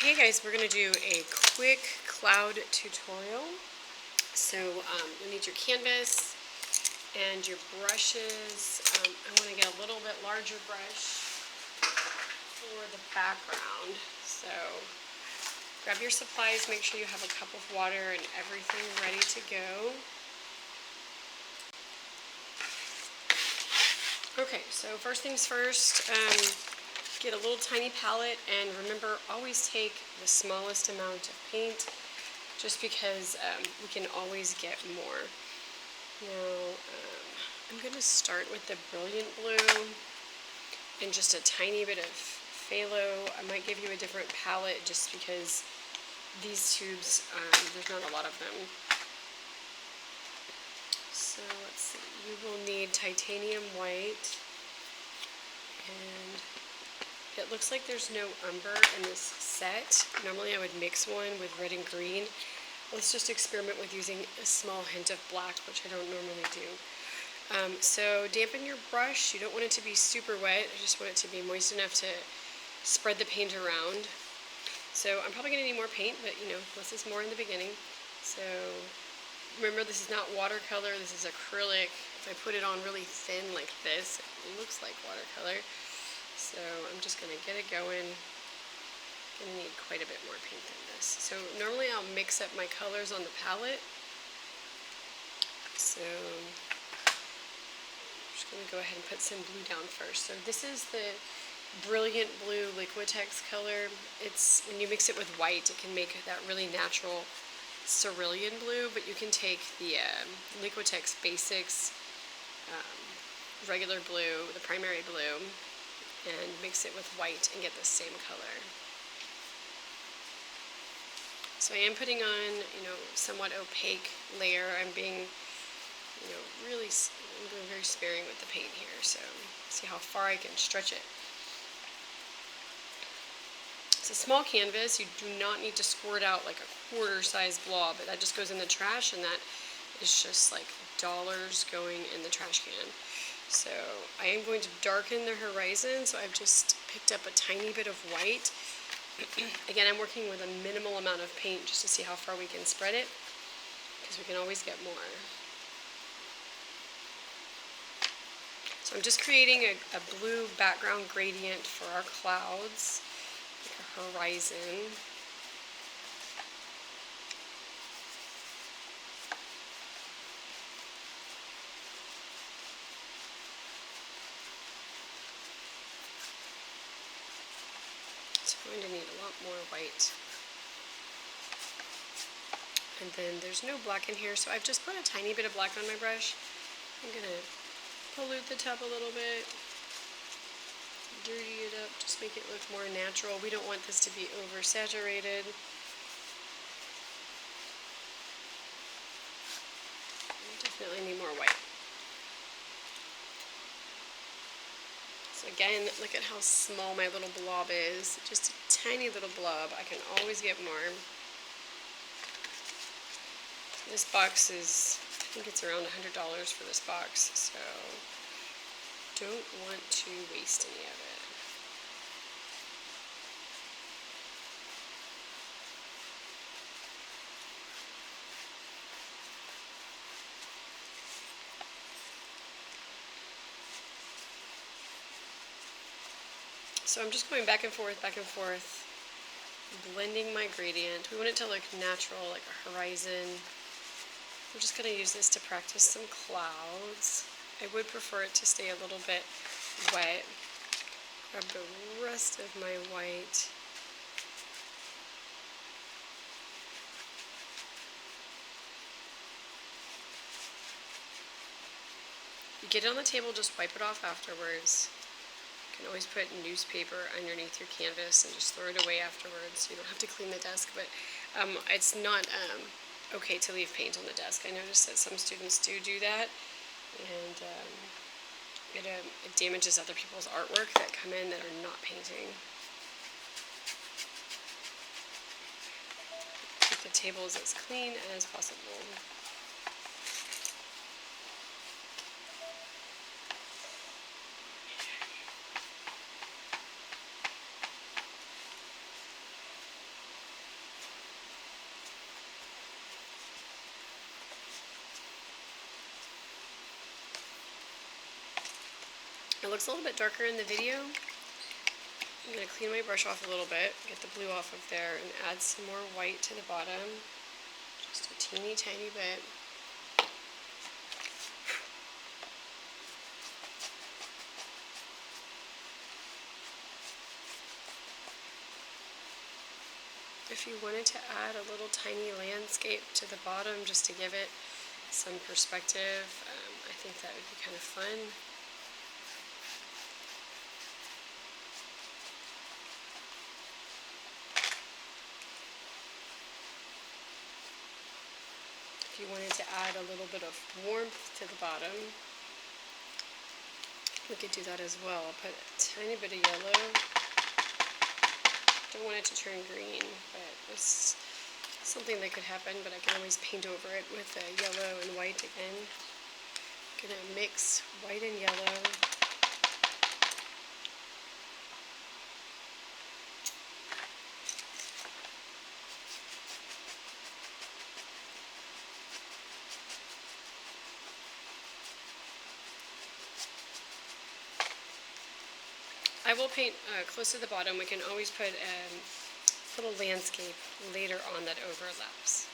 Hey guys, we're going to do a quick cloud tutorial. So you'll need your canvas and your brushes. I want to get a little bit larger brush for the background. So grab your supplies, make sure you have a cup of water and everything ready to go. Okay, so first things first, get a little tiny palette, and remember, always take the smallest amount of paint, just because we can always get more. Now, I'm going to start with the Brilliant Blue and just a tiny bit of phthalo. I might give you a different palette just because these tubes, there's not a lot of them. So let's see, you will need titanium white, and it looks like there's no umber in this set. Normally I would mix one with red and green. Let's just experiment with using a small hint of black, which I don't normally do. So dampen your brush. You don't want it to be super wet. I just want it to be moist enough to spread the paint around. So I'm probably going to need more paint, but less is more in the beginning. So remember, this is not watercolor, this is acrylic. If I put it on really thin like this, it looks like watercolor. So I'm just going to get it going. I'm going to need quite a bit more paint than this. So normally I'll mix up my colors on the palette. So I'm just going to go ahead and put some blue down first. So this is the Brilliant Blue Liquitex color. It's when you mix it with white, it can make that really natural cerulean blue, but you can take the Liquitex Basics regular blue, the primary blue, and mix it with white and get the same color. So I am putting on, somewhat opaque layer. I'm being, I'm being very sparing with the paint here. So see how far I can stretch it. It's a small canvas. You do not need to squirt out like a quarter-size blob, but that just goes in the trash, and that is just like dollars going in the trash can. So I am going to darken the horizon, so I've just picked up a tiny bit of white. Again, I'm working with a minimal amount of paint just to see how far we can spread it, because we can always get more. So I'm just creating a blue background gradient for our clouds, like a horizon. It's going to need a lot more white. And then there's no black in here, so I've just put a tiny bit of black on my brush. I'm going to pollute the tub a little bit, dirty it up, just make it look more natural. We don't want this to be oversaturated. Definitely need more white. So again, look at how small my little blob is. Just a tiny little blob. I can always get more. This box is, I think it's around $100 for this box, so don't want to waste any of it. So I'm just going back and forth, blending my gradient. We want it to look natural, like a horizon. I'm just going to use this to practice some clouds. I would prefer it to stay a little bit wet. Grab the rest of my white. You get it on the table, just wipe it off afterwards. You can always put newspaper underneath your canvas and just throw it away afterwards. You don't have to clean the desk, but it's not okay to leave paint on the desk. I noticed that some students do that, and it damages other people's artwork that come in that are not painting. Keep the tables as clean as possible. looks a little bit darker in the video. I'm going to clean my brush off a little bit, get the blue off of there, and add some more white to the bottom. Just a teeny tiny bit. If you wanted to add a little tiny landscape to the bottom just to give it some perspective, I think that would be kind of fun. If you wanted to add a little bit of warmth to the bottom, we could do that as well. I'll put a tiny bit of yellow. Don't want it to turn green, but it's something that could happen, but I can always paint over it with yellow and white again. I'm gonna mix white and yellow. I will paint close to the bottom. We can always put a little landscape later on that overlaps.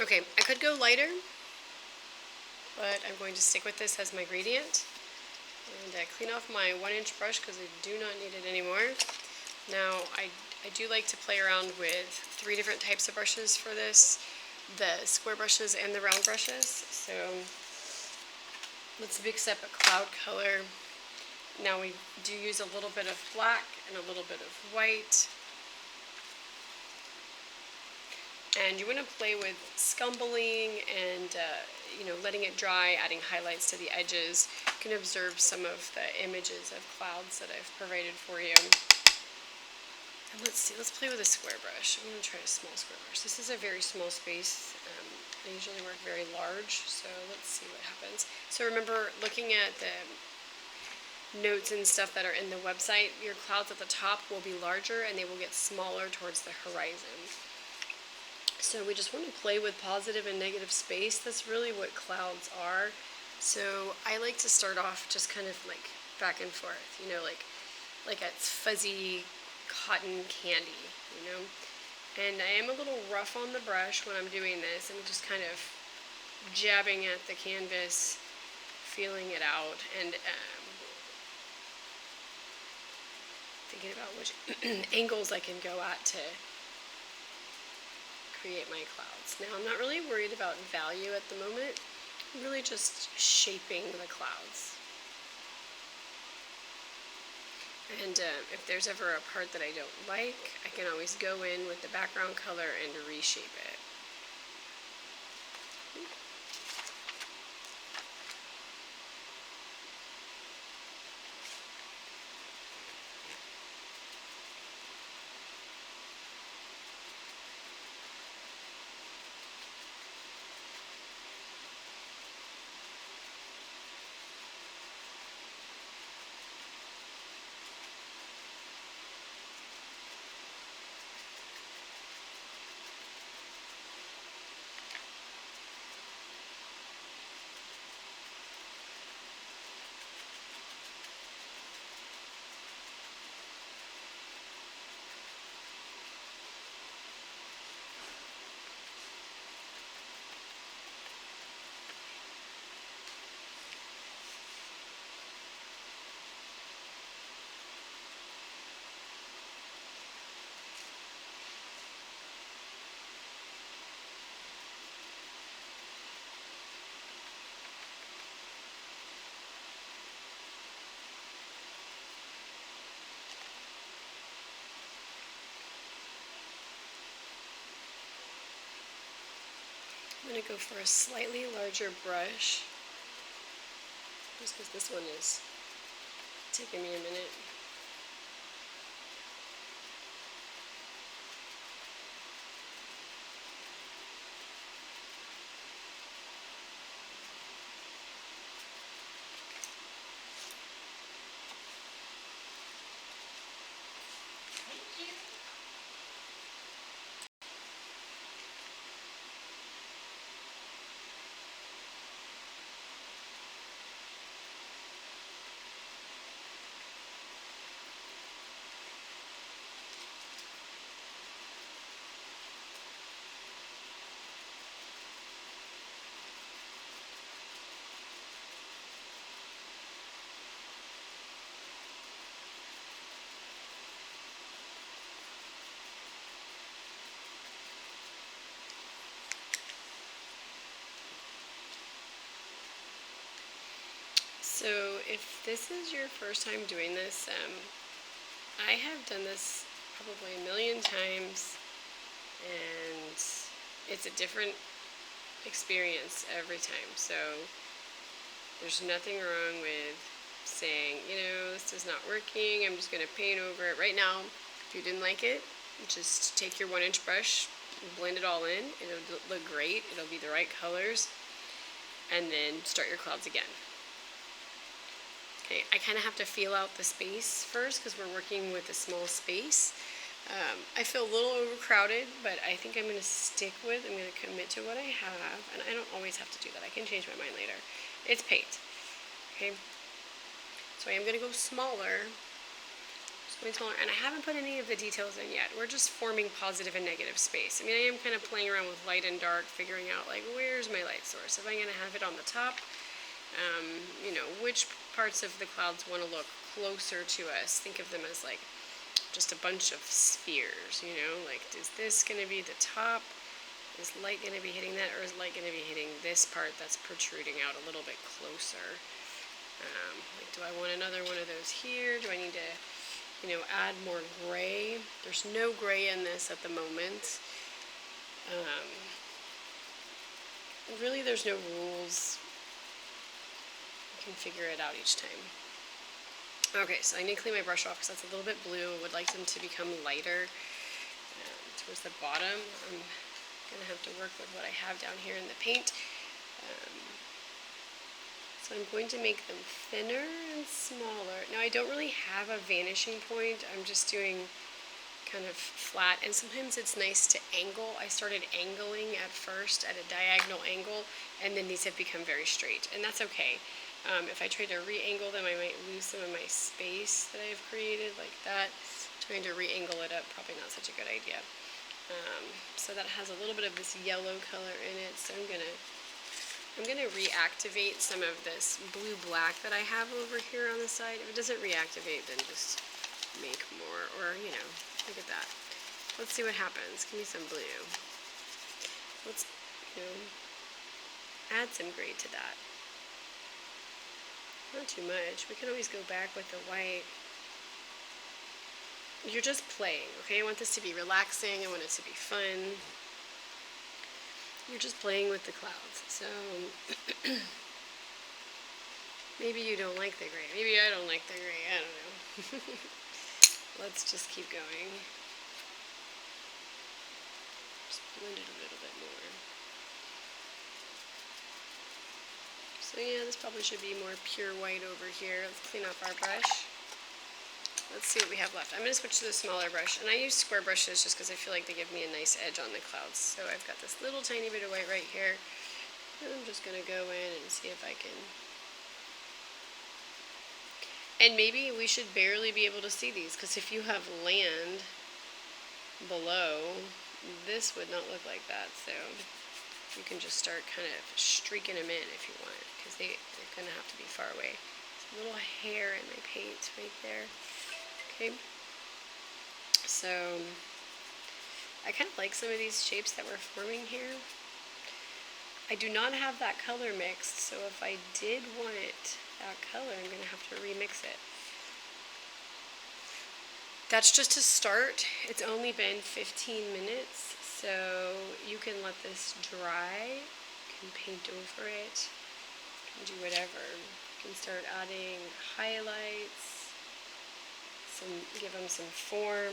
Okay, I could go lighter, but I'm going to stick with this as my gradient. And clean off my 1-inch brush because I do not need it anymore. Now, I do like to play around with 3 different types of brushes for this, the square brushes and the round brushes. So let's mix up a cloud color. Now we do use a little bit of black and a little bit of white. And you want to play with scumbling and letting it dry, adding highlights to the edges. You can observe some of the images of clouds that I've provided for you. And let's see, let's play with a square brush. I'm going to try a small square brush. This is a very small space. I usually work very large, so let's see what happens. So remember, looking at the notes and stuff that are in the website, your clouds at the top will be larger and they will get smaller towards the horizon. So we just want to play with positive and negative space. That's really what clouds are. So I like to start off just kind of like back and forth, like it's fuzzy cotton candy, And I am a little rough on the brush when I'm doing this. I'm just kind of jabbing at the canvas, feeling it out, and thinking about which angles I can go at to create my clouds. Now, I'm not really worried about value at the moment. I'm really just shaping the clouds. And if there's ever a part that I don't like, I can always go in with the background color and reshape it. I'm going to go for a slightly larger brush. just because this one is taking me a minute. So if this is your first time doing this, I have done this probably a million times, and it's a different experience every time. So there's nothing wrong with saying, this is not working, I'm just going to paint over it. Right now, if you didn't like it, just take your 1-inch brush, blend it all in. It'll look great. It'll be the right colors. And then start your clouds again. Okay, I kind of have to feel out the space first because we're working with a small space. I feel a little overcrowded, but I think I'm going to commit to what I have, and I don't always have to do that. I can change my mind later. It's paint. Okay, so I am going to go smaller. And I haven't put any of the details in yet. We're just forming positive and negative space. I mean, I am kind of playing around with light and dark, figuring out, like, where's my light source? If I'm going to have it on the top, which parts of the clouds want to look closer to us. Think of them as, like, just a bunch of spheres, like, is this going to be the top? Is light going to be hitting that, or is light going to be hitting this part that's protruding out a little bit closer? Like, do I want another one of those here? Do I need to add more gray? There's no gray in this at the moment. Really, there's no rules. You can figure it out each time. Okay, so I need to clean my brush off because that's a little bit blue. I would like them to become lighter towards the bottom. I'm going to have to work with what I have down here in the paint. So I'm going to make them thinner and smaller. Now I don't really have a vanishing point. I'm just doing kind of flat, and sometimes it's nice to angle. I started angling at first at a diagonal angle, and then these have become very straight, and that's okay. If I try to re-angle them, I might lose some of my space that I've created, like that. Trying to re-angle it up, probably not such a good idea. So that has a little bit of this yellow color in it, so I'm gonna reactivate some of this blue-black that I have over here on the side. If it doesn't reactivate, then just make more, or, look at that. Let's see what happens. Give me some blue. Let's, add some gray to that. Not too much. We can always go back with the white. You're just playing, okay? I want this to be relaxing. I want it to be fun. You're just playing with the clouds. So maybe you don't like the gray. Maybe I don't like the gray. I don't know. Let's just keep going. Just blend it a little bit more. So yeah, this probably should be more pure white over here. Let's clean off our brush. Let's see what we have left. I'm going to switch to the smaller brush, and I use square brushes just because I feel like they give me a nice edge on the clouds. So I've got this little tiny bit of white right here, and I'm just going to go in and see if I can. And maybe we should barely be able to see these, because if you have land below, this would not look like that. So you can just start kind of streaking them in if you want, because they're going to have to be far away. There's a little hair in my paint right there. Okay, so I kind of like some of these shapes that we're forming here. I do not have that color mixed, so if I did want that color, I'm going to have to remix it. That's just a start. It's only been 15 minutes, so you can let this dry. You can paint over it. You can do whatever. You can start adding highlights, give them some form.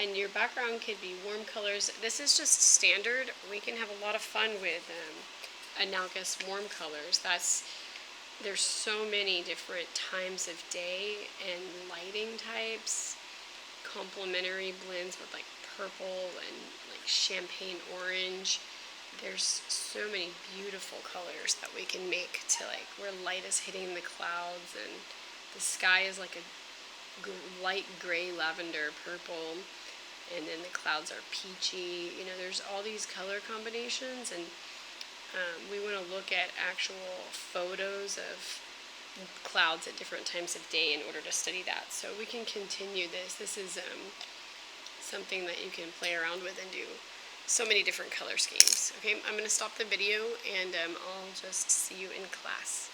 And your background could be warm colors. This is just standard. We can have a lot of fun with analogous warm colors. There's so many different times of day and lighting types, complementary blends with like purple and like champagne orange. There's so many beautiful colors that we can make to like where light is hitting the clouds and the sky is like a light gray lavender purple, and then the clouds are peachy. You know, there's all these color combinations, and we want to look at actual photos of clouds at different times of day in order to study that. So we can continue this. This is something that you can play around with and do so many different color schemes. Okay, I'm going to stop the video, and I'll just see you in class.